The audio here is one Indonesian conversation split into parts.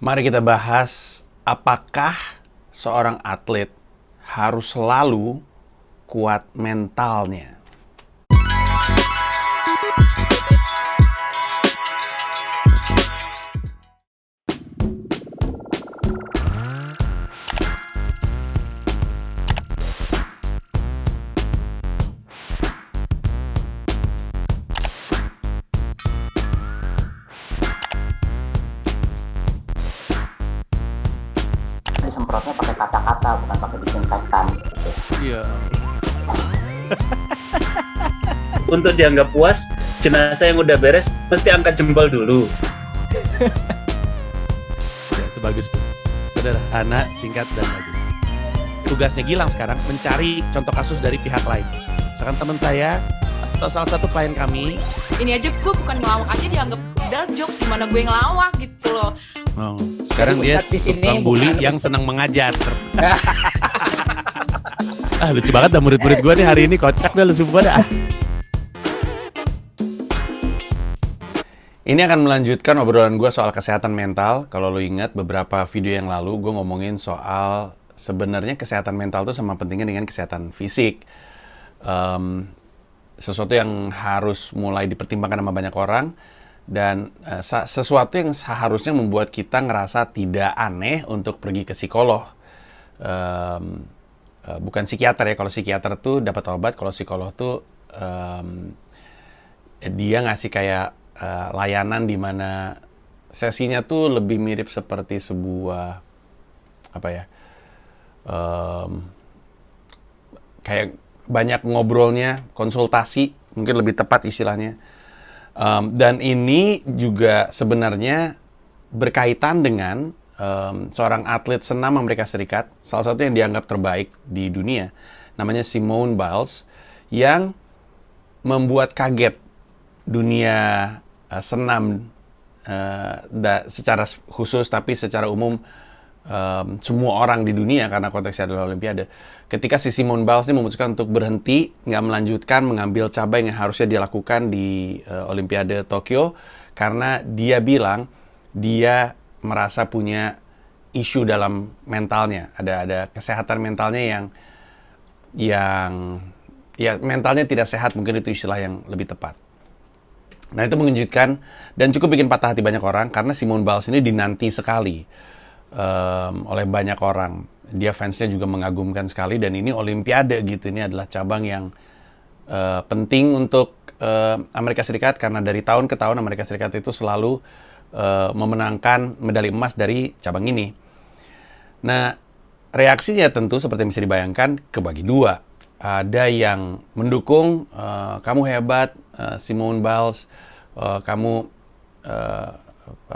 Mari kita bahas apakah seorang atlet harus selalu kuat mentalnya. Disemprotnya pakai kata-kata, bukan pakai disinfektan gitu. Iya. Untuk dianggap puas, jenazah yang udah beres mesti angkat jempol dulu. Ya, itu bagus tuh. Sederhana, singkat, dan bagus. Tugasnya Gilang sekarang mencari contoh kasus dari pihak lain. Misalkan teman saya atau salah satu klien kami. Ini aja gue bukan ngelawak aja dianggap dark jokes, gimana gue ngelawak gitu loh. Oh, sekarang Jadi dia Ustadz di sini tukang bully bukan yang Ustadz. senang mengajar. Lucu banget dah murid-murid gue nih hari ini, kocak dah lu sumpah dah. Ini akan melanjutkan obrolan gue soal kesehatan mental. Kalau lo ingat beberapa video yang lalu gue ngomongin soal sebenarnya kesehatan mental itu sama pentingnya dengan kesehatan fisik. Sesuatu yang harus mulai dipertimbangkan sama banyak orang. Dan sesuatu yang seharusnya membuat kita ngerasa tidak aneh untuk pergi ke psikolog. Bukan psikiater ya. Kalau psikiater tuh dapat obat, kalau psikolog tuh dia ngasih kayak layanan di mana sesinya tuh lebih mirip seperti sebuah kayak banyak ngobrolnya, konsultasi mungkin lebih tepat istilahnya. Dan ini juga sebenarnya berkaitan dengan seorang atlet senam Amerika Serikat, salah satu yang dianggap terbaik di dunia, namanya Simone Biles, yang membuat kaget dunia senam secara khusus, tapi secara umum semua orang di dunia karena konteksnya adalah Olimpiade. Ketika si Simone Biles ini memutuskan untuk berhenti, nggak melanjutkan mengambil cabang yang harusnya dia lakukan di Olimpiade Tokyo, karena dia bilang dia merasa punya isu dalam mentalnya, ada kesehatan mentalnya yang ya mentalnya tidak sehat, mungkin itu istilah yang lebih tepat. Nah, itu mengejutkan dan cukup bikin patah hati banyak orang karena Simone Biles ini dinanti sekali oleh banyak orang. Dia fansnya juga mengagumkan sekali, dan ini Olimpiade gitu. Ini adalah cabang yang penting untuk Amerika Serikat karena dari tahun ke tahun Amerika Serikat itu selalu memenangkan medali emas dari cabang ini. Nah, reaksinya tentu seperti yang bisa dibayangkan kebagi dua. Ada yang mendukung, kamu hebat, Simone Biles, kamu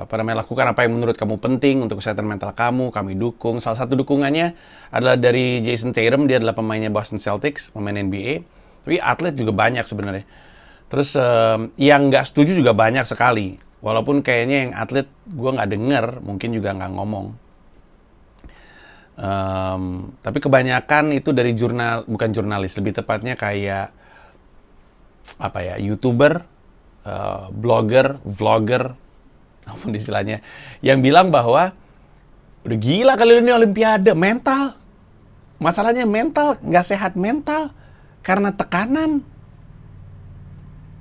lakukan apa yang menurut kamu penting untuk kesehatan mental kamu, kami dukung. Salah satu dukungannya adalah dari Jason Tatum, dia adalah pemainnya Boston Celtics, pemain NBA. Tapi atlet juga banyak sebenarnya. Terus yang nggak setuju juga banyak sekali. Walaupun kayaknya yang atlet gue nggak denger, mungkin juga nggak ngomong. Tapi kebanyakan itu dari bukan jurnalis, lebih tepatnya kayak YouTuber, blogger, vlogger, apapun istilahnya, yang bilang bahwa udah gila kali ini Olimpiade, mental. Masalahnya mental, nggak sehat mental karena tekanan.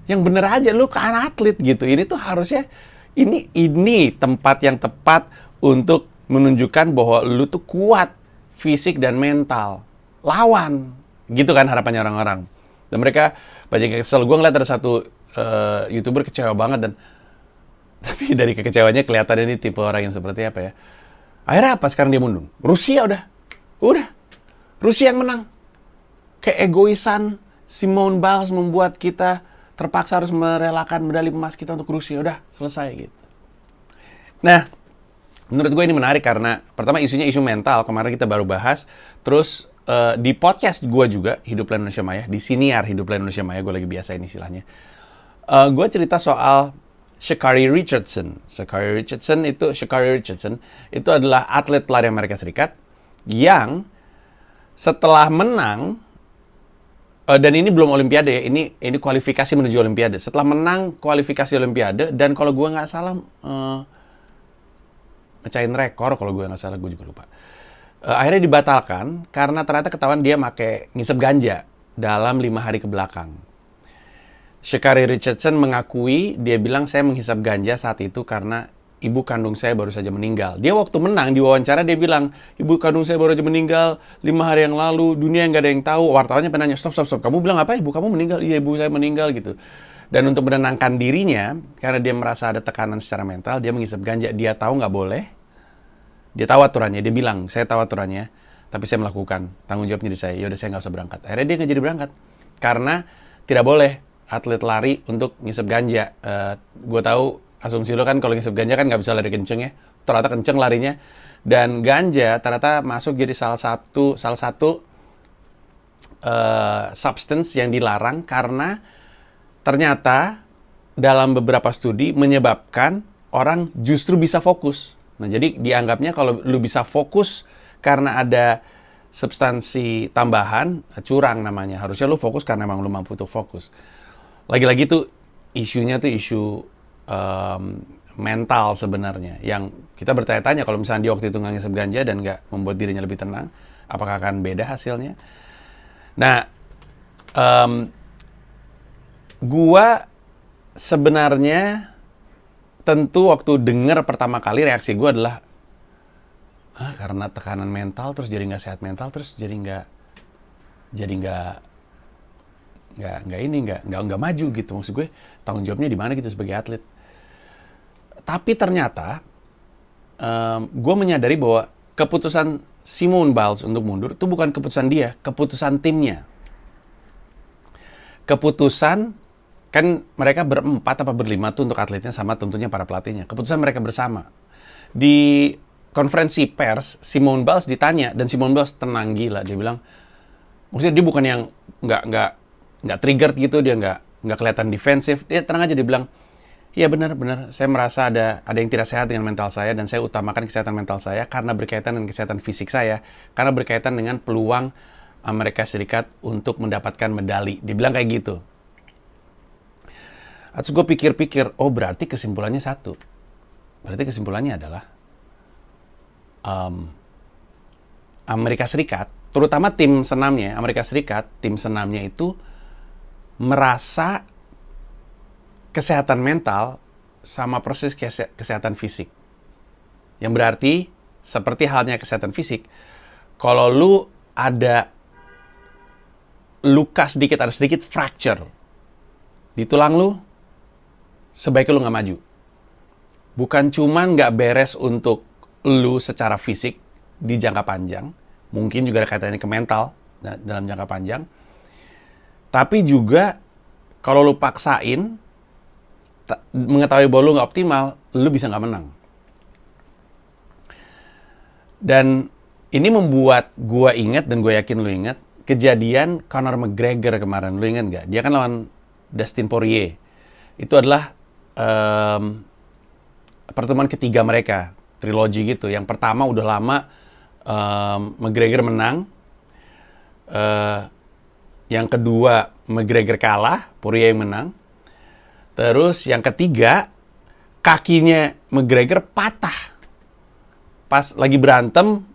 Yang bener aja, lu kan atlet gitu. Ini tuh harusnya, ini tempat yang tepat untuk menunjukkan bahwa lu tuh kuat fisik dan mental. Lawan. Gitu kan harapannya orang-orang. Dan mereka banyak yang kesel. Gue ngeliat ada satu YouTuber kecewa banget, dan tapi dari kekecewanya kelihatan ini tipe orang yang seperti apa ya. Akhirnya apa sekarang dia mundur? Rusia udah. Rusia yang menang. Keegoisan Simone Biles membuat kita terpaksa harus merelakan medali emas kita untuk Rusia. Udah, selesai gitu. Nah, menurut gue ini menarik karena pertama isunya isu mental. Kemarin kita baru bahas. Terus di podcast gue juga, Hiduplah Indonesia Maya, di Siniar Hiduplah Indonesia Maya, gue lagi biasain istilahnya. Gue cerita soal Sha'Carri Richardson. Sha'Carri Richardson itu adalah atlet lari Amerika Serikat yang setelah menang, dan ini belum Olimpiade ya, ini kualifikasi menuju Olimpiade. Setelah menang kualifikasi Olimpiade, dan kalau gue nggak salah, mecahin rekor kalau gue nggak salah, gue juga lupa. Akhirnya dibatalkan karena ternyata ketahuan dia pakai ngisep ganja dalam 5 hari ke belakang. Sha'Carri Richardson mengakui, dia bilang saya menghisap ganja saat itu karena ibu kandung saya baru saja meninggal. Dia waktu menang di wawancara dia bilang, ibu kandung saya baru saja meninggal 5 hari yang lalu, dunia nggak ada yang tahu. Wartawannya penanya, stop. Kamu bilang apa? Ibu kamu meninggal? Iya, ibu saya meninggal gitu. Dan untuk menenangkan dirinya, karena dia merasa ada tekanan secara mental, dia menghisap ganja. Dia tahu nggak boleh. Dia tahu aturannya. Dia bilang, saya tahu aturannya, tapi saya melakukan. Tanggung jawabnya di saya. Yaudah, saya nggak usah berangkat. Akhirnya dia nggak jadi berangkat. Karena tidak boleh atlet lari untuk ngisep ganja. Gue tahu, asumsi lo kan kalau ngisep ganja kan nggak bisa lari kenceng ya. Ternyata kenceng larinya. Dan ganja ternyata masuk jadi salah satu substance yang dilarang karena ternyata dalam beberapa studi menyebabkan orang justru bisa fokus. Nah, jadi dianggapnya kalau lu bisa fokus karena ada substansi tambahan, curang namanya. Harusnya lu fokus karena emang lu mampu untuk fokus. Lagi-lagi tuh isunya tuh isu mental sebenarnya. Yang kita bertanya-tanya kalau misalnya dia waktu itu nggak ngisep ganja dan nggak membuat dirinya lebih tenang, apakah akan beda hasilnya? Nah, gua sebenarnya tentu waktu dengar pertama kali reaksi gue adalah karena tekanan mental terus jadi nggak sehat mental terus jadi nggak maju gitu. Maksud gue tanggung jawabnya di mana gitu sebagai atlet. Tapi ternyata gue menyadari bahwa keputusan Simone Biles untuk mundur itu bukan keputusan dia, keputusan timnya. Keputusan kan mereka berempat apa berlima tuh untuk atletnya sama tentunya para pelatihnya. Keputusan mereka bersama. Di konferensi pers, Simone Biles ditanya dan Simone Biles tenang gila. Dia bilang, maksudnya dia bukan yang nggak triggered gitu, dia nggak kelihatan defensif. Dia tenang aja, dia bilang, iya benar, saya merasa ada yang tidak sehat dengan mental saya dan saya utamakan kesehatan mental saya karena berkaitan dengan kesehatan fisik saya, karena berkaitan dengan peluang Amerika Serikat untuk mendapatkan medali. Dia bilang kayak gitu. Terus gue pikir-pikir, oh berarti kesimpulannya satu. Berarti kesimpulannya adalah Amerika Serikat, terutama tim senamnya, Amerika Serikat, tim senamnya itu merasa kesehatan mental sama proses kesehatan fisik. Yang berarti, seperti halnya kesehatan fisik, kalau lu ada luka sedikit, ada sedikit fracture di tulang lu, sebaiknya lu nggak maju. Bukan cuman nggak beres untuk lu secara fisik di jangka panjang, mungkin juga ada kaitannya ke mental dalam jangka panjang, tapi juga kalau lu paksain, mengetahui bahwa lu nggak optimal, lu bisa nggak menang. Dan ini membuat gua ingat, dan gue yakin lu ingat, kejadian Conor McGregor kemarin. Lu ingat nggak? Dia kan lawan Dustin Poirier. Itu adalah pertemuan ketiga mereka, trilogi gitu. Yang pertama udah lama McGregor menang, yang kedua McGregor kalah, Poirier yang menang. Terus yang ketiga kakinya McGregor patah pas lagi berantem.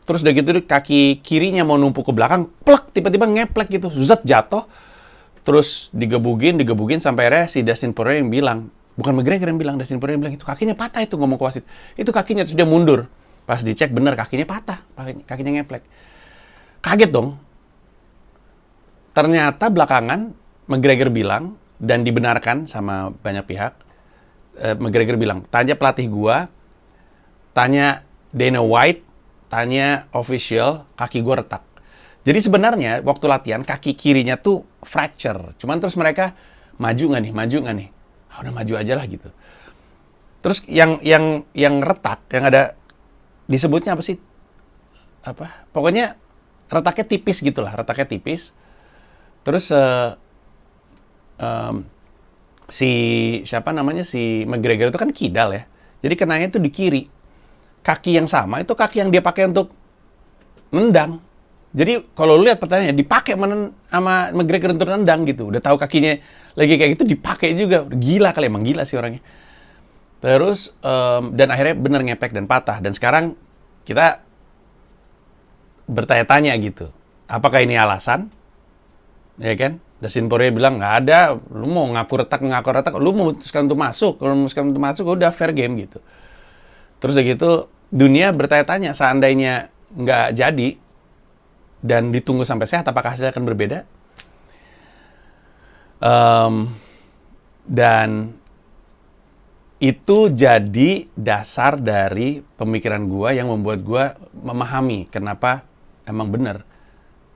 Terus udah gitu kaki kirinya mau numpuk ke belakang, plek, tiba-tiba ngeplek gitu, zat jatuh. Terus digebugin sampai akhirnya si Dustin Poirier yang bilang, bukan McGregor yang bilang, Dustin Poirier yang bilang, itu kakinya patah, itu ngomong ke wasit. Itu kakinya, terus dia mundur. Pas dicek bener kakinya patah, kakinya ngeplek. Kaget dong. Ternyata belakangan McGregor bilang, dan dibenarkan sama banyak pihak, McGregor bilang, tanya pelatih gua, tanya Dana White, tanya official, kaki gua retak. Jadi sebenarnya waktu latihan kaki kirinya tuh fracture. Cuman terus mereka maju nggak nih? Udah maju aja lah gitu. Terus yang retak, yang ada disebutnya apa sih? Pokoknya retaknya tipis gitulah, retaknya tipis. Terus si McGregor itu kan kidal ya. Jadi kenanya tuh di kiri. Kaki yang sama itu kaki yang dia pakai untuk nendang. Jadi kalau lu lihat pertanyaannya, dipakai sama McGregor untuk nendang gitu. Udah tahu kakinya lagi kayak gitu, dipakai juga. Gila kali, emang gila sih orangnya. Terus, dan akhirnya bener ngepek dan patah. Dan sekarang kita bertanya-tanya gitu. Apakah ini alasan? Ya kan? Dustin Poirier bilang, nggak ada. Lu mau ngaku retak. Lu memutuskan untuk masuk. Kalau memutuskan untuk masuk, udah fair game gitu. Terus udah gitu, dunia bertanya-tanya, seandainya nggak jadi, dan ditunggu sampai sehat, apakah hasilnya akan berbeda? Dan itu jadi dasar dari pemikiran gua yang membuat gua memahami kenapa emang bener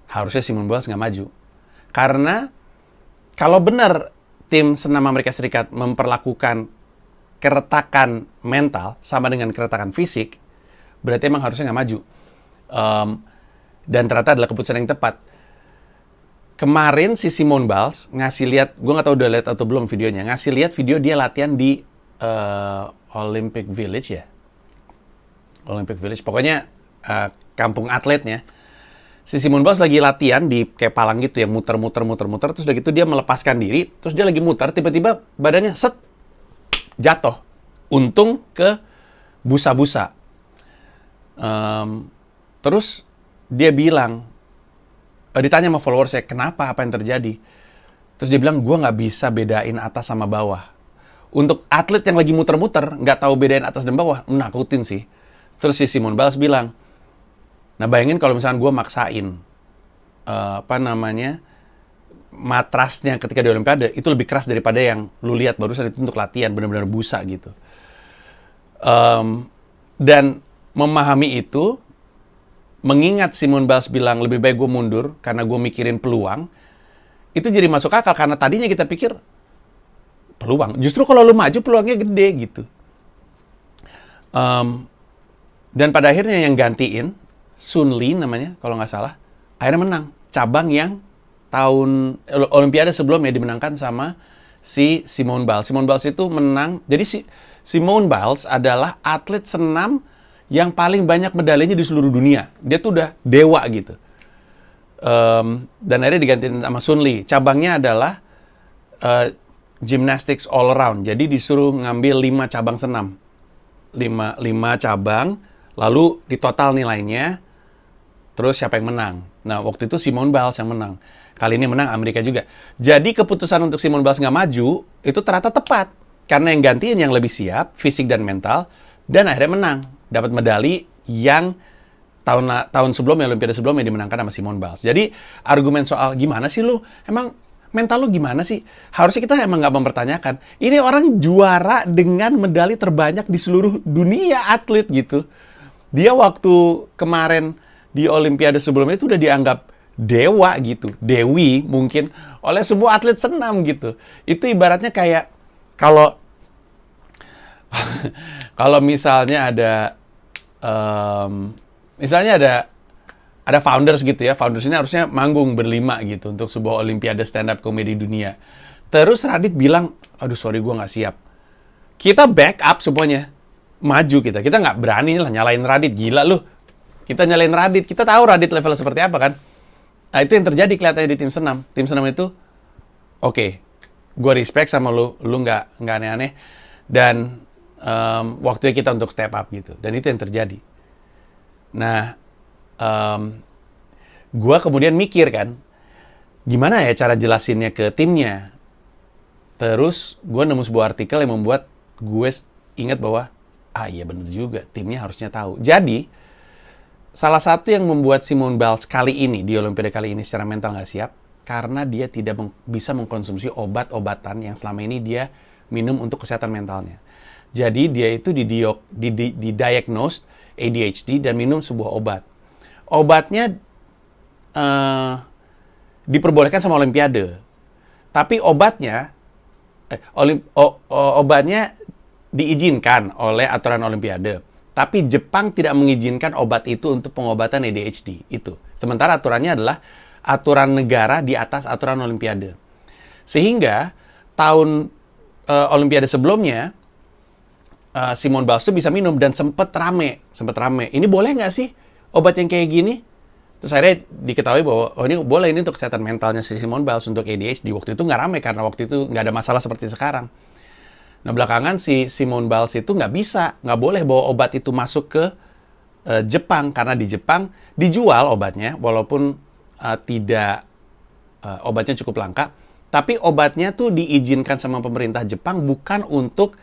harusnya Simone Biles nggak maju. Karena kalau benar tim senam Amerika Serikat memperlakukan keretakan mental sama dengan keretakan fisik, berarti emang harusnya nggak maju. Dan ternyata adalah keputusan yang tepat. Kemarin si Simone Biles ngasih lihat, gue nggak tahu udah lihat atau belum videonya, ngasih lihat video dia latihan di Olympic Village ya. Olympic Village, pokoknya kampung atletnya. Si Simone Biles lagi latihan di kayak palang gitu yang muter, terus udah gitu dia melepaskan diri, terus dia lagi muter, tiba-tiba badannya set, jatuh. Untung ke busa-busa. Terus dia bilang, ditanya sama followersnya, kenapa, apa yang terjadi? Terus dia bilang, gue nggak bisa bedain atas sama bawah. Untuk atlet yang lagi muter-muter, nggak tahu bedain atas dan bawah, nakutin sih. Terus si Simone Biles bilang, nah bayangin kalau misalnya gue maksain, matrasnya ketika di Olimpiade, itu lebih keras daripada yang lu lihat barusan itu untuk latihan, benar-benar busa gitu. Dan memahami itu, mengingat Simone Biles bilang lebih baik gue mundur karena gue mikirin peluang, itu jadi masuk akal karena tadinya kita pikir peluang. Justru kalau lu maju peluangnya gede gitu. Dan pada akhirnya yang gantiin Sun Lee namanya kalau nggak salah, akhirnya menang cabang yang tahun Olimpiade sebelumnya dimenangkan sama si Simone Biles. Simone Biles itu menang. Jadi si Simone Biles adalah atlet senam yang paling banyak medalinya di seluruh dunia. Dia tuh udah dewa gitu. Dan akhirnya digantiin sama Sun Lee. Cabangnya adalah gymnastics all around. Jadi disuruh ngambil 5 cabang senam. 5 cabang, lalu ditotal nilainya, terus siapa yang menang. Nah, waktu itu Simone Biles yang menang. Kali ini menang Amerika juga. Jadi keputusan untuk Simone Biles nggak maju, itu ternyata tepat. Karena yang gantiin yang lebih siap, fisik dan mental, dan akhirnya menang. Dapat medali yang tahun sebelumnya, Olimpiade sebelumnya dimenangkan sama Simone Biles. Jadi argumen soal gimana sih lu, emang mental lu gimana sih? Harusnya kita emang nggak mempertanyakan. Ini orang juara dengan medali terbanyak di seluruh dunia atlet gitu. Dia waktu kemarin di Olimpiade sebelumnya itu udah dianggap dewa gitu, dewi mungkin oleh sebuah atlet senam gitu. Itu ibaratnya kayak kalau kalau misalnya ada founders gitu ya. Founders ini harusnya manggung berlima gitu untuk sebuah Olimpiade stand up comedy dunia. Terus Radit bilang, aduh sorry gue nggak siap. Kita back up semuanya. Maju kita. Kita nggak berani lah nyalain Radit. Gila lu. Kita nyalain Radit. Kita tahu Radit levelnya seperti apa kan. Nah itu yang terjadi kelihatannya di tim senam. Tim senam itu, oke, gue respect sama lu. Lu nggak aneh-aneh. Dan waktunya kita untuk step up gitu. Dan itu yang terjadi. Nah, gue kemudian mikir kan, gimana ya cara jelasinnya ke timnya. Terus gue nemu sebuah artikel yang membuat gue ingat bahwa, iya bener juga, timnya harusnya tahu. Jadi, salah satu yang membuat Simone Biles kali ini, di Olimpiade kali ini secara mental nggak siap, karena dia tidak bisa mengkonsumsi obat-obatan yang selama ini dia minum untuk kesehatan mentalnya. Jadi dia itu didiagnose ADHD dan minum sebuah obat. Obatnya diperbolehkan sama Olimpiade. Tapi obatnya diizinkan oleh aturan Olimpiade. Tapi Jepang tidak mengizinkan obat itu untuk pengobatan ADHD. Itu. Sementara aturannya adalah aturan negara di atas aturan Olimpiade. Sehingga tahun Olimpiade sebelumnya, Simone Biles itu bisa minum dan sempet rame. Ini boleh nggak sih obat yang kayak gini? Terus akhirnya diketahui bahwa ini boleh, ini untuk kesehatan mentalnya si Simone Biles untuk ADHD. Waktu itu nggak rame karena waktu itu nggak ada masalah seperti sekarang. Nah, belakangan si Simone Biles itu nggak boleh bawa obat itu masuk ke Jepang, karena di Jepang dijual obatnya, walaupun obatnya cukup langka, tapi obatnya tuh diizinkan sama pemerintah Jepang bukan untuk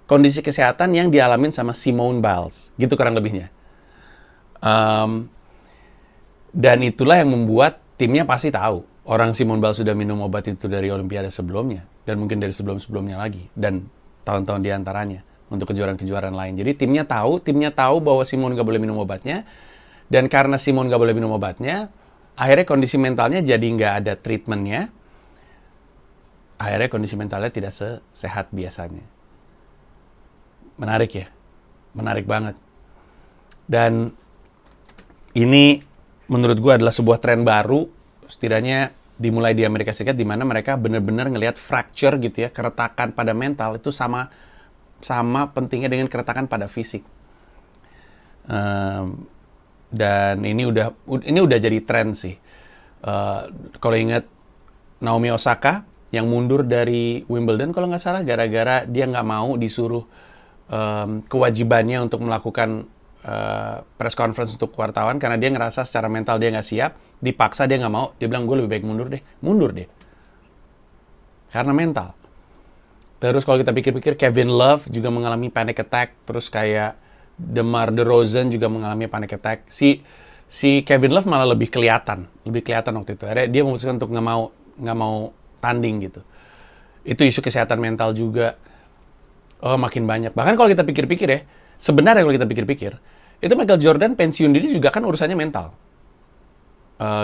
kondisi kesehatan yang dialamin sama Simone Biles, gitu kurang lebihnya. Dan itulah yang membuat timnya pasti tahu orang Simone Biles sudah minum obat itu dari Olimpiade sebelumnya, dan mungkin dari sebelum-sebelumnya lagi, dan tahun-tahun diantaranya untuk kejuaraan-kejuaraan lain. Jadi timnya tahu bahwa Simone nggak boleh minum obatnya, dan karena Simone nggak boleh minum obatnya, akhirnya kondisi mentalnya jadi nggak ada treatmentnya, akhirnya kondisi mentalnya tidak sehat biasanya. Menarik ya? Menarik banget. Dan ini menurut gue adalah sebuah tren baru, setidaknya dimulai di Amerika Serikat, di mana mereka benar-benar ngelihat fracture gitu ya, keretakan pada mental itu sama pentingnya dengan keretakan pada fisik. Dan ini udah jadi tren sih. Kalau ingat Naomi Osaka yang mundur dari Wimbledon kalau nggak salah, gara-gara dia nggak mau disuruh kewajibannya untuk melakukan press conference untuk wartawan, karena dia ngerasa secara mental dia nggak siap, dipaksa dia nggak mau, dia bilang gue lebih baik mundur deh karena mental. Terus kalau kita pikir-pikir, Kevin Love juga mengalami panic attack, terus kayak DeMar DeRozan juga mengalami panic attack. Si Kevin Love malah lebih kelihatan waktu itu. Akhirnya dia memutuskan untuk nggak mau tanding gitu. Itu isu kesehatan mental juga makin banyak. Bahkan kalau kita pikir-pikir ya, sebenarnya kalau kita pikir-pikir, itu Michael Jordan pensiun diri juga kan urusannya mental.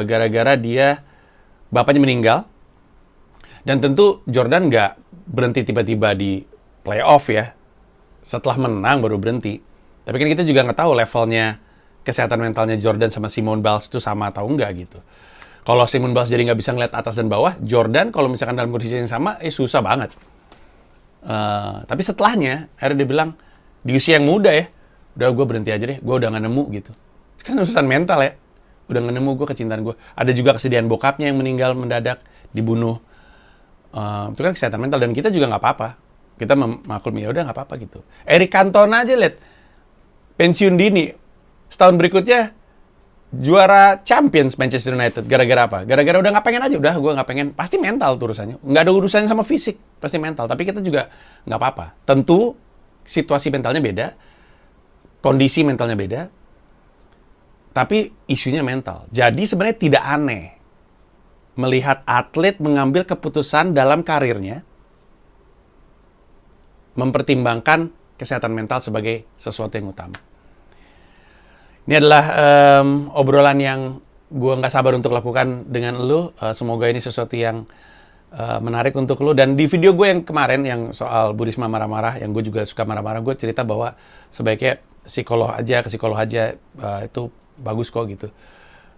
Gara-gara dia bapaknya meninggal, dan tentu Jordan nggak berhenti tiba-tiba di playoff ya. Setelah menang baru berhenti. Tapi kan kita juga nggak tahu levelnya kesehatan mentalnya Jordan sama Simone Biles itu sama atau enggak gitu. Kalau Simone Biles jadi nggak bisa ngeliat atas dan bawah, Jordan kalau misalkan dalam kondisi yang sama, susah banget. Tapi setelahnya, akhirnya dia bilang, di usia yang muda ya, udah gue berhenti aja deh, gue udah nggak nemu gitu. Kan urusan mental ya, udah nggak nemu gue kecintaan gue. Ada juga kesedihan bokapnya yang meninggal mendadak, dibunuh. Itu kan kesehatan mental, dan kita juga nggak apa-apa. Kita memaklumi, ya udah nggak apa-apa gitu. Eric Cantona aja lihat, pensiun dini, setahun berikutnya juara Champions Manchester United. Gara-gara apa? Gara-gara udah nggak pengen aja, udah gue nggak pengen. Pasti mental tuh urusannya, nggak ada urusannya sama fisik, pasti mental. Tapi kita juga nggak apa-apa. Tentu situasi mentalnya beda, kondisi mentalnya beda, tapi isunya mental. Jadi sebenarnya tidak aneh melihat atlet mengambil keputusan dalam karirnya mempertimbangkan kesehatan mental sebagai sesuatu yang utama. Ini adalah obrolan yang gue nggak sabar untuk lakukan dengan lu. Semoga ini sesuatu yang menarik untuk lu. Dan di video gue yang kemarin, yang soal Bu Risma marah-marah, yang gue juga suka marah-marah, gue cerita bahwa sebaiknya ke psikolog aja, itu bagus kok gitu.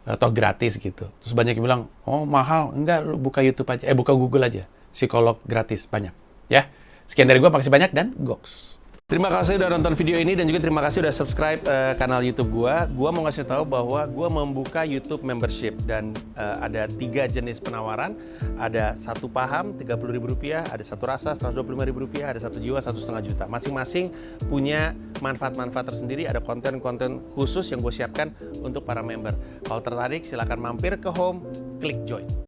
Atau gratis gitu. Terus banyak yang bilang, oh mahal. Enggak, lu buka YouTube aja. Buka Google aja. Psikolog gratis, banyak. Ya, sekian dari gue, makasih banyak, dan goks. Terima kasih udah nonton video ini, dan juga terima kasih udah subscribe kanal YouTube gua. Gua mau ngasih tahu bahwa gua membuka YouTube membership, dan ada 3 jenis penawaran. Ada 1 paham Rp30.000, ada 1 rasa Rp125.000, ada 1 jiwa Rp1,5 juta. Masing-masing punya manfaat-manfaat tersendiri. Ada konten-konten khusus yang gue siapkan untuk para member. Kalau tertarik, silakan mampir ke home, klik join.